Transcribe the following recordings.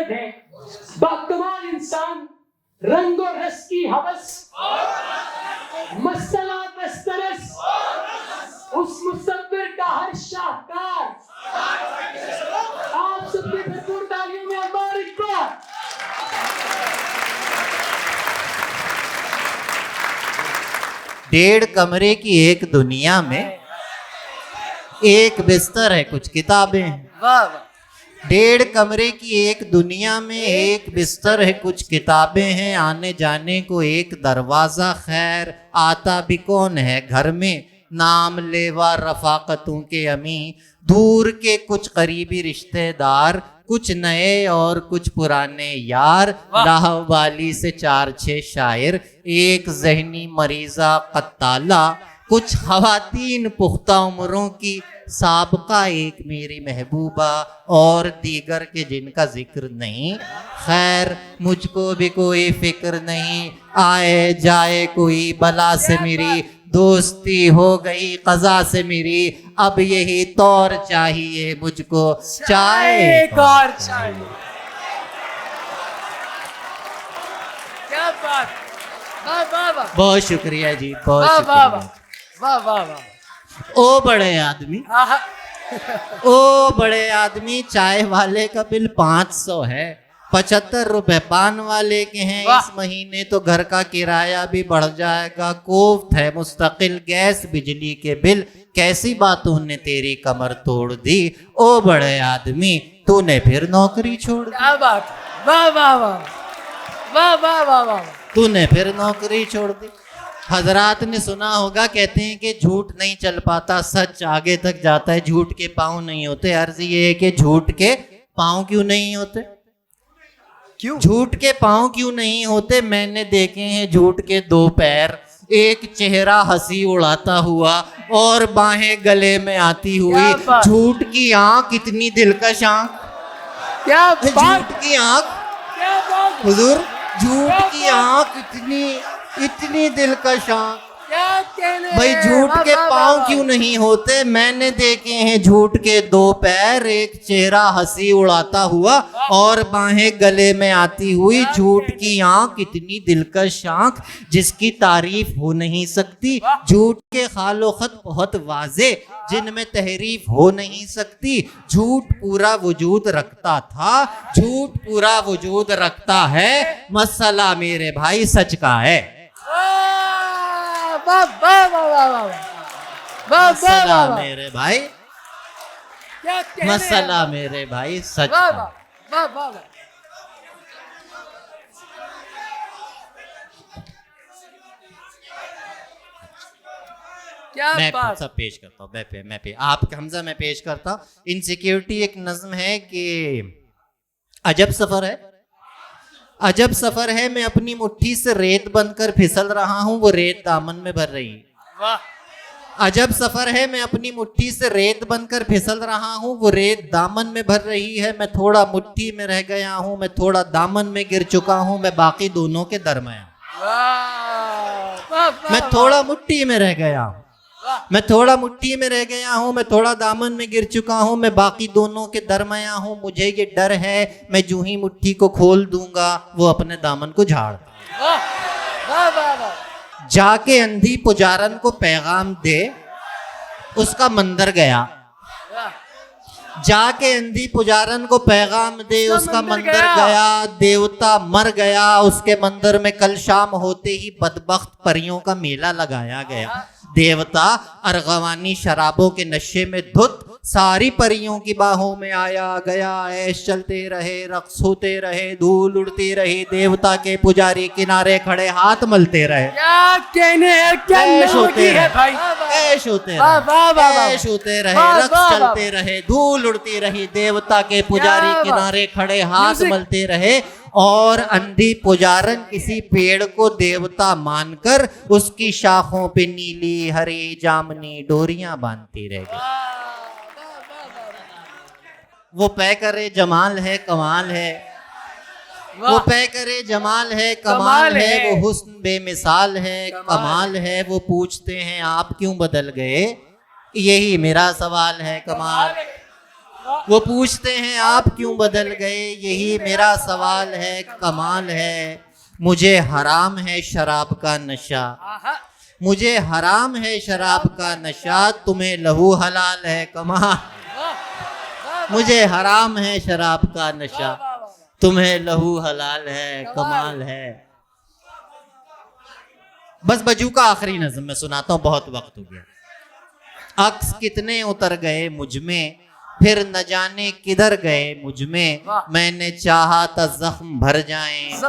शख्सियत है, बाकमाल इंसान, रंगो रस की हवस, मसला दस्तरस, उस मुसव्विर का हर शाहकार। आप सबकी भरपूर तालियों में अल्लाह अकबर। डेढ़ कमरे की एक दुनिया में एक बिस्तर है, कुछ किताबें हैं। वाह वाह। डेढ़ कमरे की एक दुनिया में एक बिस्तर है, कुछ किताबें हैं। आने जाने को एक दरवाजा, खैर आता भी कौन है घर में। नाम लेवा रफाकतों के अमी, दूर के कुछ करीबी रिश्तेदार, कुछ नए और कुछ पुराने यार। लाहवाली से 4-6 शायर, एक जहनी मरीजा कत्ताला, कुछ खवातीन पुख्ता उम्रों की, साबका एक मेरी महबूबा और दीगर के जिनका जिक्र नहीं। खैर मुझको भी कोई फिक्र नहीं, आए जाए कोई बला से मेरी, दोस्ती हो गई कज़ा से मेरी। अब यही तौर चाहिए मुझको, चाय और चाहिए। क्या बात। वाह वाह वाह। बहुत शुक्रिया जी, बहुत वाह वाह शुक्रिया। वाह वाह वाह। ओ बड़े आदमी, आहा। ओ बड़े आदमी, चाय वाले का बिल 500 है, 75 रुपए पान वाले के हैं। वाह। इस महीने तो घर का किराया भी बढ़ जाएगा, कोफ्त है मुस्तकिल गैस बिजली के बिल। कैसी बातों ने तेरी कमर तोड़ दी, ओ बड़े आदमी तूने फिर नौकरी छोड़ दी। क्या बात। वाह वाह वाह वाह वाह वाह वाह। तूने फिर नौकरी छोड़ दी। हजरात ने सुना होगा, कहते हैं कि झूठ नहीं चल पाता, सच आगे तक जाता है, झूठ के पाँव नहीं होते। अर्ज ये है कि झूठ के पाँव क्यों नहीं होते? क्यों? झूठ के पाँव क्यों नहीं होते? मैंने देखे हैं झूठ के 2 पैर, एक चेहरा हंसी उड़ाता हुआ और बाहें गले में आती हुई। क्या बात। झूठ की आंख इतनी दिलकश आंख, क्या बात। झूठ की आंख, क्या बात। हुजूर झूठ की आंख इतनी दिलकश आंख। क्या कहने। भाई झूठ वाह, के वाह, पाँव वाह, क्यों नहीं होते? मैंने देखे हैं झूठ के 2 पैर, एक चेहरा हंसी उड़ाता हुआ और बाहें गले में आती हुई। झूठ की आंख इतनी दिलकश आंख जिसकी तारीफ हो नहीं सकती। झूठ के खालो खत बहुत वाजे जिनमें तहरीफ हो नहीं सकती। झूठ पूरा वजूद रखता था, झूठ पूरा वजूद रखता है, मसला मेरे भाई सच का है। वाह वाह वाह वाह वाह वाह मसला वाह वाह। मेरे भाई, क्या कहने। मसला मेरे भाई सच वाह का। वाह वाह वाह वाह। क्या मैं बात। सब पेश करता हूँ, मैं पे आप हमजा मैं पेश करता हूँ। इनसिक्योरिटी एक नज्म है कि अजब सफर है, अजब सफर है, मैं अपनी मुट्ठी से रेत बनकर फिसल रहा हूँ, वो रेत दामन में भर रही। वाह। अजब सफर है, मैं अपनी मुट्ठी से रेत बनकर फिसल रहा हूँ, वो रेत दामन में भर रही है। मैं थोड़ा मुट्ठी में रह गया हूँ, मैं थोड़ा दामन में गिर चुका हूँ, मैं बाकी दोनों के दरमियान। मैं थोड़ा मुट्ठी में रह गया हूँ, मैं थोड़ा मुट्ठी में रह गया हूँ, मैं थोड़ा दामन में गिर चुका हूँ, मैं बाकी दोनों के दरमियां हूँ। मुझे ये डर है मैं जूं ही मुट्ठी को खोल दूंगा वो अपने दामन को झाड़। जाके अंधी पुजारन को पैगाम दे, उसका मंदिर गया। जाके अंधी पुजारन को पैगाम दे, उसका मंदिर गया। देवता मर गया, उसके मंदिर में कल शाम होते ही बदबख्त परियों का मेला लगाया गया। देवता अरगवानी शराबों के नशे में धुत सारी परियों की बाहों में आया गया। ऐश चलते रहे, रक्स होते रहे, धूल उड़ती रही, देवता के पुजारी किनारे खड़े हाथ मलते रहे। क्या कहने हैं, क्या ऐश होते है भाई। ऐश होते वाह, वाह, वाह, वाह। रहे, ऐश होते रहे, वाह, रक्स वाह, चलते रहे, धूल उड़ती रही, देवता के पुजारी क्या किनारे खड़े हाथ म्यूजिक। मलते रहे। और अंधी पुजारन किसी पेड़ को देवता मानकर उसकी शाखों पे नीली हरी जामनी डोरियां बांधती रह गई। वो पै करे जमाल है कमाल है, वो पै करे जमाल है कमाल है, वो हुस्न बेमिसाल है कमाल है। वो पूछते हैं आप क्यों बदल गए, यही मेरा सवाल है कमाल। वो पूछते हैं आप क्यों बदल गए, यही मेरा सवाल है, कमाल है। मुझे हराम है शराब का नशा, मुझे हराम है शराब का नशा, तुम्हें लहू हलाल है, कमाल। मुझे हराम है शराब का नशा, तुम्हें लहू हलाल है, कमाल है। बस बजू का आखिरी नज़्म मैं सुनाता हूँ, बहुत वक्त हो गया। अक्स कितने उतर गए मुझ में, फिर न जाने किधर गए मुझ में। मैंने चाहा था जख्म भर जाएं,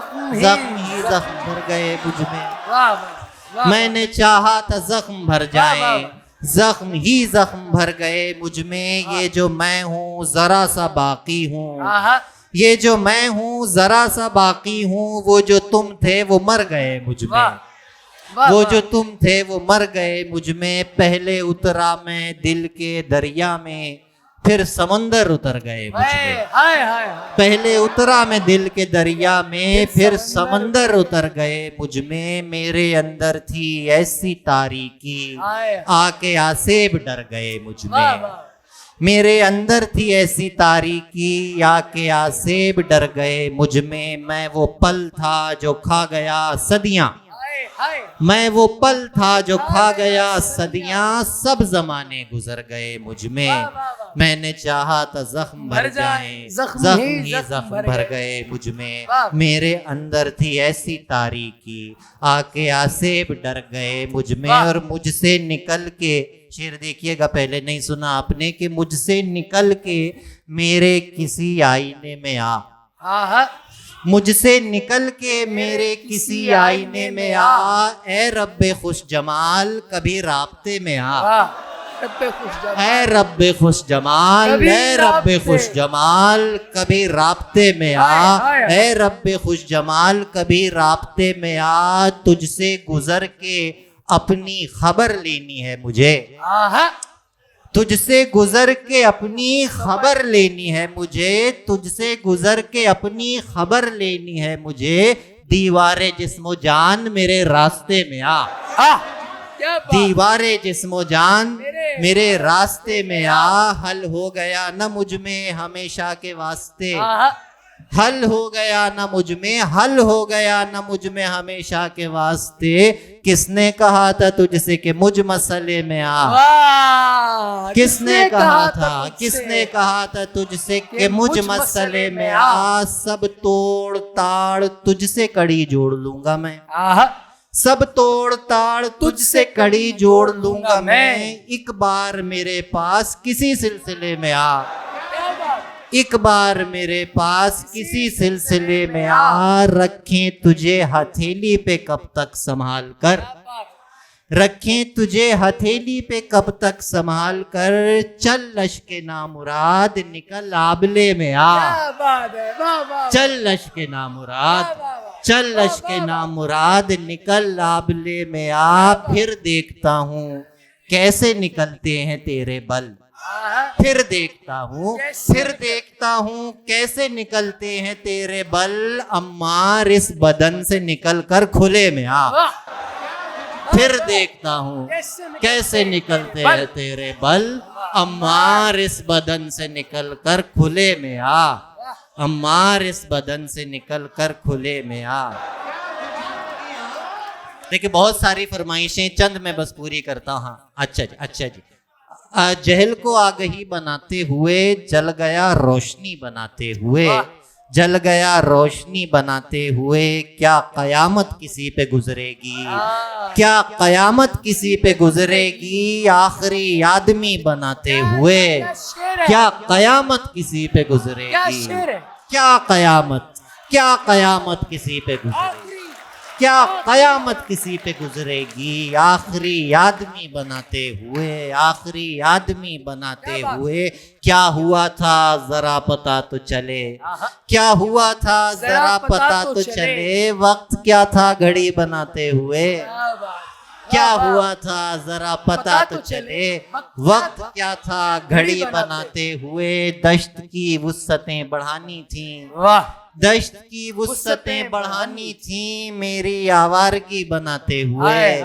जख्म ही जख्म भर गए मुझ में। मैंने चाहा था जख्म भर जाएं, जख्म ही जख्म भर गए मुझ में। ये जो मैं हूँ जरा सा बाकी हूँ, ये जो मैं हूँ जरा सा बाकी हूँ। वो जो तुम थे वो मर गए मुझ में, वो जो तुम थे वो मर गए मुझ में। पहले उतरा मैं दिल के दरिया में, फिर समंदर उतर गए मुझ में। पहले उतरा मैं दिल के दरिया में, फिर समंदर उतर गए मुझ में। मेरे अंदर थी ऐसी तारीकी, आके आसेब डर गए मुझ में। मेरे अंदर थी ऐसी तारीकी, आके आसेब डर गए मुझ में। मैं वो पल था जो खा गया सदियां, मैं वो पल था जो खा गया सदियां। सब जमाने गुजर गए मुझ में। मैंने चाहा था जख्म भर जाएं, जख्म ही जख्म भर गए मुझ में। मेरे अंदर थी ऐसी तारीकी, आके आसेब डर गए मुझ में। और मुझसे निकल के, शेर देखिएगा, पहले नहीं सुना आपने, कि मुझसे निकल के मेरे किसी आईने में आ, मुझसे निकल के मेरे किसी आईने में आ। ए रब्बे खुश जमाल कभी राब्ते में आ, ए रब्बे खुश जमाल, ए रब्बे खुश जमाल कभी राब्ते में आ, ए रब्बे खुश जमाल कभी राब्ते में आ। तुझसे गुजर के अपनी खबर लेनी है मुझे, तुझसे गुजर के अपनी खबर लेनी है मुझे, तुझसे गुजर के अपनी खबर लेनी है मुझे। दीवारे जिस्मो जान मेरे रास्ते में आ, दीवारे जिस्मो जान मेरे रास्ते में आ। हल हो गया न मुझ में हमेशा के वास्ते, हल हो गया न मुझ में, हल हो गया न मुझ में हमेशा के वास्ते। किसने कहा था तुझसे कि मुझ मसले में आ, किसने कहा था, किसने कहा था तुझसे कि मुझ मसले में आ। सब तोड़ ताड़ तुझसे कड़ी जोड़ लूंगा मैं, सब तोड़ ताड़ तुझसे कड़ी जोड़ लूंगा मैं। एक बार मेरे पास किसी सिलसिले में आ, एक बार मेरे पास किसी सिलसिले में आ। रखें तुझे हथेली पे कब तक संभाल कर, रखें तुझे हथेली पे कब तक संभाल कर। चल लश्के नामुराद निकल आबले में आ, चल लश्के नामुराद, चल लश्के नामुराद निकल आबले में आ। फिर देखता हूँ कैसे निकलते हैं तेरे बल, फिर देखता हूँ, फिर देखता हूँ कैसे निकलते हैं तेरे बल। अम्मार इस बदन से निकल कर खुले में आ, फिर देखता हूँ कैसे निकलते हैं तेरे बल। अम्मार इस बदन से निकल कर खुले में आ, अम्मार इस बदन से निकल कर खुले में आ। देखिए बहुत सारी फरमाइशें, चंद मैं बस पूरी करता हूँ। अच्छा जी, अच्छा जी। जहल को आगही बनाते हुए, जल गया रोशनी बनाते हुए, जल गया रोशनी बनाते हुए। क्या कयामत किसी पे गुजरेगी, क्या कयामत किसी पे गुजरेगी। आखिरी आदमी बनाते हुए, क्या कयामत किसी पे गुजरेगी, क्या कयामत, क्या कयामत किसी पे गुजरेगी, क्या कयामत किसी पे गुजरेगी। आखिरी आदमी बनाते हुए, आखिरी आदमी बनाते हुए। क्या हुआ था जरा पता तो चले, क्या हुआ था जरा पता तो चले। वक्त क्या था घड़ी बनाते हुए, क्या हुआ था जरा पता तो चले। वक्त क्या था घड़ी बनाते हुए। दश्त की वुस्सतें बढ़ानी थी, दश्त की वुस्सतें बढ़ानी थी मेरी आवारगी बनाते हुए,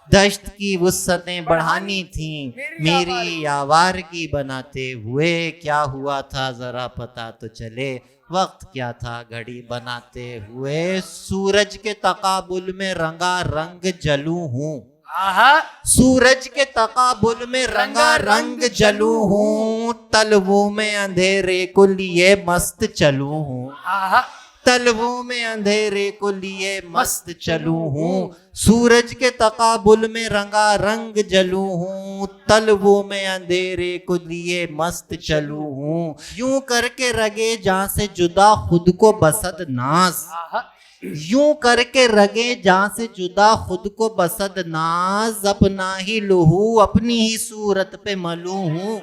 दश्त की वुस्सतें बढ़ानी थी, मेरी आवारगी बनाते हुए। क्या हुआ था जरा पता तो चले, वक्त क्या था घड़ी बनाते हुए। सूरज के तकाबुल में रंगा रंग जलूं हूँ, आहा सूरज के तकाबुल में रंगा रंग जलूं हूँ। तलवों में अंधेरे को लिए मस्त चलूं हूँ, आहा तलवों में अंधेरे को लिए मस्त चलूं हूँ। सूरज के तकाबुल में रंगा रंग जलूं हूँ, तलवों में अंधेरे को लिए मस्त चलूं हूँ। यूं करके रगे जहां से जुदा खुद को बसद नाज, आहा यूं करके रगे जहां से जुदा खुद को बसद नाज। अपना ही लहू अपनी ही सूरत पे मलूं हूँ,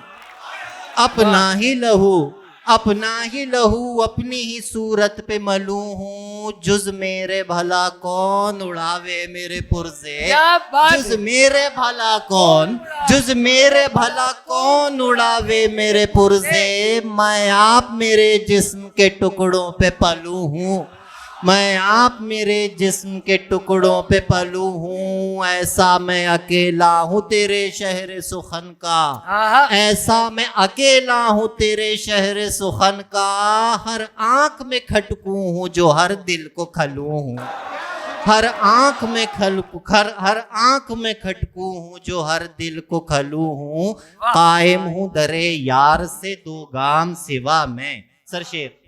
अपना ही लहू अपना ही लहू अपनी ही सूरत पे मलूं हूँ। जुज मेरे भला कौन उड़ावे मेरे पुरजे, क्या बात जुज मेरे भला कौन, जुज मेरे भला कौन उड़ावे मेरे पुरजे। मैं आप मेरे जिस्म के टुकड़ों पे पलू हूँ, मैं आप मेरे जिस्म के टुकड़ों पे पलू हूँ। ऐसा मैं अकेला हूँ तेरे शहर सुखन का, आहा ऐसा मैं अकेला हूँ तेरे शहर सुखन का। हर आंख में खटकू हूँ जो हर दिल को खलू हूँ, हर आंख में हर आंख में खटकू हूँ जो हर दिल को खलू हूँ। कायम हूँ दरे यार से दो गाम सिवा मैं, सर शेर।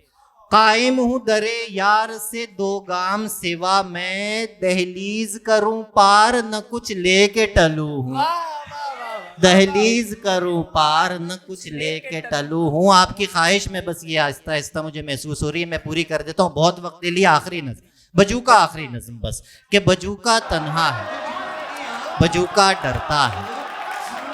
कायम हूँ दरे यार से दो गाम सिवा मैं, दहलीज करूं पार न कुछ लेके टलू हूँ, दहलीज करूं पार न कुछ लेके टलू हूँ। आपकी ख्वाहिश में बस ये आहिस्ता आहिस्ता मुझे महसूस हो रही है, मैं पूरी कर देता हूँ, बहुत वक्त ले लिया। आखिरी नज़्म, बजूका आखिरी नज़्म बस, कि बजूका तन्हा है, बजूका डरता है,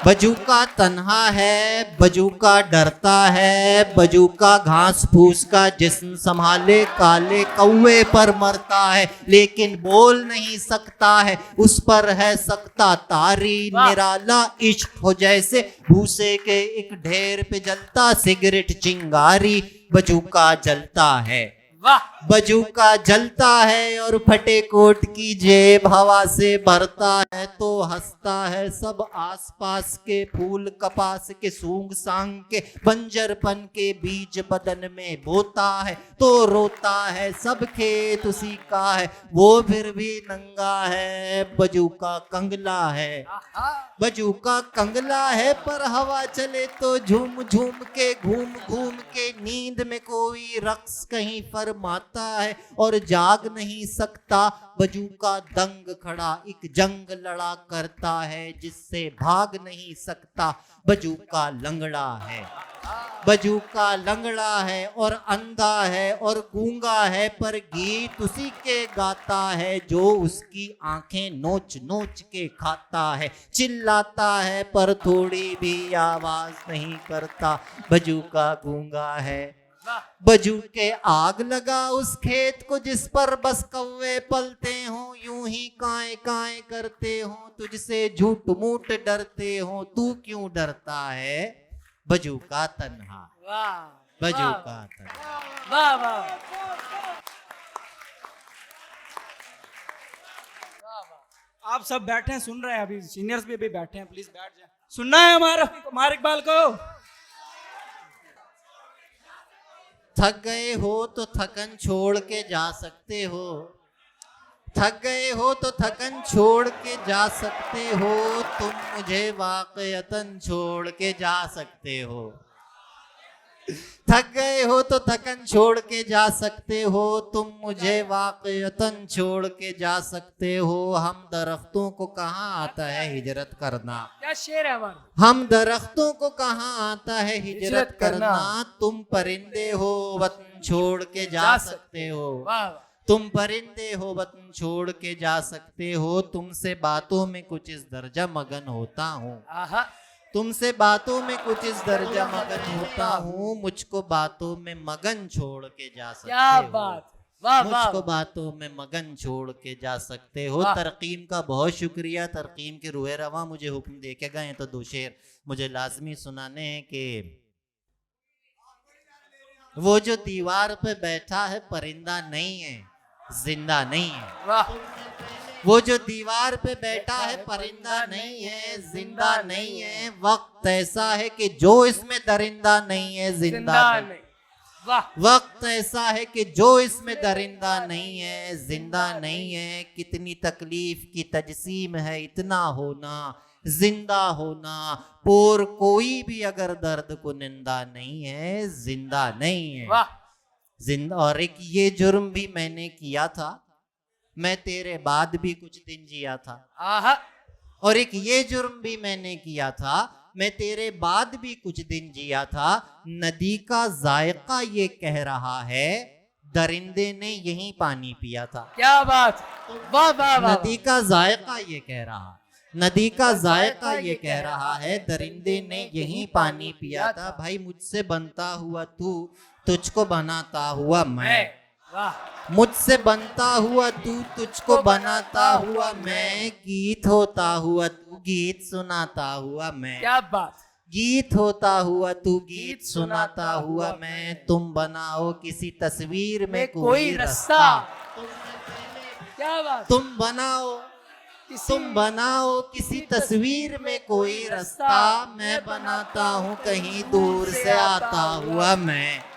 बजूका तन्हा है, बजूका डरता है। बजूका घास फूस का जिस्म संभाले काले कौवे पर मरता है, लेकिन बोल नहीं सकता है, उस पर है सकता तारी। निराला इश्क हो जैसे भूसे के एक ढेर पे जलता सिगरेट चिंगारी। बजूका जलता है, वाह बजूका जलता है और फटे कोट की जेब हवा से भरता है, तो हंसता है सब आसपास के फूल कपास के सूंग सांग के बंजरपन के बीज बदन में बोता है, तो रोता है सब खेत उसी का है, वो फिर भी नंगा है। बजूका कंगला है, बजूका कंगला है, पर हवा चले तो झूम झूम के घूम घूम के। नींद में कोई रक्स कहीं फरमाता है और जाग नहीं सकता। बजूका दंग खड़ा एक जंग लड़ा करता है जिससे भाग नहीं सकता। बजूका लंगड़ा है, बजूका लंगड़ा है और अंधा है और गूंगा है, पर गीत उसी के गाता है जो उसकी आंखें नोच नोच के खाता है। चिल्लाता है पर थोड़ी भी आवाज नहीं करता। बजूका गूंगा है, बजूके आग लगा उस खेत को जिस पर बस कौवे पलते हो, यूं ही काए काए करते हो, तुझसे झूठ मूठ डरते हो, तू क्यों डरता है। बजूका तन्हा, वाह बजूका तन्हा। वाह वाह आप सब बैठे हैं सुन रहे हैं, अभी सीनियर्स भी बैठे हैं, प्लीज बैठ जाए, सुनना है हमारे इकबाल को। थक गए हो तो थकन छोड़ के जा सकते हो, थक गए हो तो थकन छोड़ के जा सकते हो, तुम मुझे वाकयतन छोड़ के जा सकते हो। थक गए हो तो थकन छोड़ के जा सकते हो, तुम मुझे वाकयतन छोड़ के जा सकते हो। हम दरख्तों को कहाँ आता है हिजरत करना, क्या शेर है हमारा। हम दरख्तों को कहाँ आता है हिजरत करना, तुम परिंदे हो वतन छोड़ के जा सकते हो, वाह तुम परिंदे हो वतन छोड़ के जा सकते हो। तुमसे बातों में कुछ इस दर्जा मगन होता हूँ, आहा तुमसे बातों में कुछ इस दर्जा मगन होता हूँ, मुझको बातों में मगन छोड़ के जा सकते क्या हो, बात, वाह वाह मुझको बातों में मगन छोड़ के जा सकते हो। तरकीम का बहुत शुक्रिया, तरकीम के रूए रवा मुझे हुक्म दे के गए, तो दो शेर मुझे लाजमी सुनाने हैं कि वो जो दीवार पे बैठा है परिंदा नहीं है, जिंदा नहीं है। वाह वो जो दीवार पे बैठा है परिंदा नहीं है, जिंदा नहीं है। वक्त ऐसा है कि जो इसमें दरिंदा नहीं है, जिंदा नहीं। वाह वक्त ऐसा है कि जो इसमें दरिंदा नहीं है, जिंदा नहीं है। कितनी तकलीफ की तजसीम है इतना होना, जिंदा होना। और कोई भी अगर दर्द को निंदा नहीं है, जिंदा नहीं है। वाह जिंदा। और एक ये जुर्म भी मैंने किया था, मैं तेरे बाद भी कुछ दिन जिया था। आहा और एक ये जुर्म भी मैंने किया था, मैं तेरे बाद भी कुछ दिन जिया था। नदी का जायका ये कह रहा है, दरिंदे ने यही पानी पिया था। क्या बात, वाह वाह वाह। नदी का जायका ये कह रहा, नदी का जायका ये कह रहा है, दरिंदे ने यही पानी पिया था। भाई मुझसे बनता हुआ तू, तुझको बनाता हुआ मैं। वाह मुझसे बनता हुआ तू, तुझको बनाता हुआ मैं। गीत होता हुआ तू, गीत सुनाता हुआ मैं। क्या बात, गीत होता हुआ तू, गीत सुनाता हुआ मैं। तुम बनाओ किसी तस्वीर में कोई रास्ता। क्या बात, तुम बनाओ, तुम बनाओ किसी तस्वीर में कोई रास्ता। मैं बनाता हूँ कहीं दूर से आता हुआ मैं।